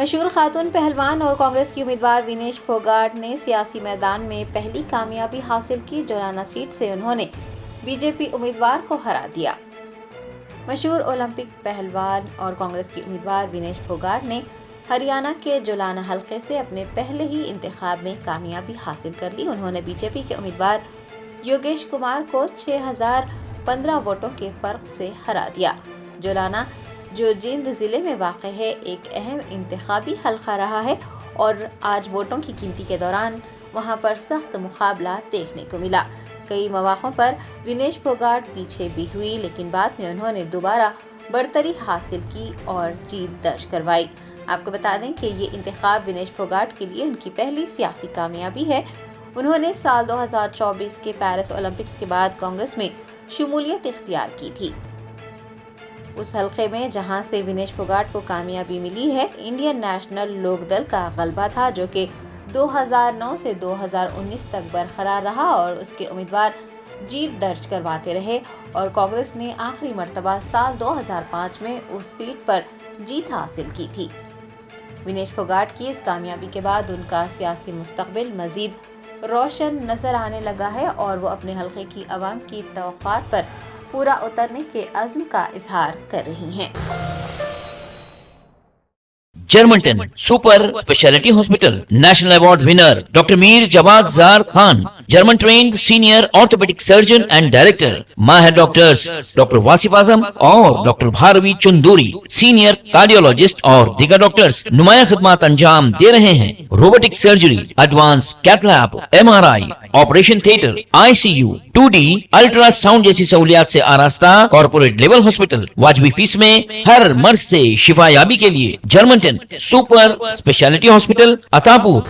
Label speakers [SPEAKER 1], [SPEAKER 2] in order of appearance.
[SPEAKER 1] مشہور خاتون پہلوان اور کانگریس کی امیدوار وینیش پھوگاٹ نے سیاسی میدان میں پہلی کامیابی حاصل کی۔ جولانا سیٹ سے انہوں نے بی جے پی امیدوار کو ہرا دیا۔ مشہور اولمپک پہلوان اور کانگریس کی امیدوار وینیش پھوگاٹ نے ہریانہ کے جولانا حلقے سے اپنے پہلے ہی انتخاب میں کامیابی حاصل کر لی۔ انہوں نے بی جے پی کے امیدوار یوگیش کمار کو 6015 ووٹوں کے فرق سے ہرا دیا۔ جولانا، جو جیند ضلع میں واقع ہے، ایک اہم انتخابی حلقہ رہا ہے اور آج ووٹوں کی گنتی کے دوران وہاں پر سخت مقابلہ دیکھنے کو ملا۔ کئی مواقعوں پر وینیش پھوگاٹ پیچھے بھی ہوئی، لیکن بعد میں انہوں نے دوبارہ برتری حاصل کی اور جیت درج کروائی۔ آپ کو بتا دیں کہ یہ انتخاب وینیش پھوگاٹ کے لیے ان کی پہلی سیاسی کامیابی ہے۔ انہوں نے سال 2024 کے پیرس اولمپکس کے بعد کانگریس میں شمولیت اختیار کی تھی۔ اس حلقے میں جہاں سے وینیش پھوگاٹ کو کامیابی ملی ہے، انڈین نیشنل لوک دل کا غلبہ تھا، جو کہ 2009 سے 2019 تک برقرار رہا اور اس کے امیدوار جیت درج کرواتے رہے، اور کانگریس نے آخری مرتبہ سال 2005 میں اس سیٹ پر جیت حاصل کی تھی۔ وینیش پھوگاٹ کی اس کامیابی کے بعد ان کا سیاسی مستقبل مزید روشن نظر آنے لگا ہے اور وہ اپنے حلقے کی عوام کی توقعات پر پورا اترنے کے عزم کا اظہار کر رہی ہیں۔
[SPEAKER 2] جرمنٹن super speciality hospital national award winner doctor Mir Jawad Zar Khan, German trained senior orthopaedic surgeon and director, ماہر ڈاکٹرز ڈاکٹر واصف اعظم اور doctor Bharvi Chanduri, senior cardiologist اور دیگر ڈاکٹرز نمایاں خدمات انجام دے رہے ہیں۔ Robotic surgery, advance cath lab, MRI، operation theatre, ICU، 2D ultrasound جیسی سہولیات سے آراستہ کارپوریٹ لیول ہاسپٹل، واجبی فیس میں ہر مرض سے شفا یابی کے لیے جرمنٹن سپر اسپیشلٹی ہاسپٹل، عطا پور۔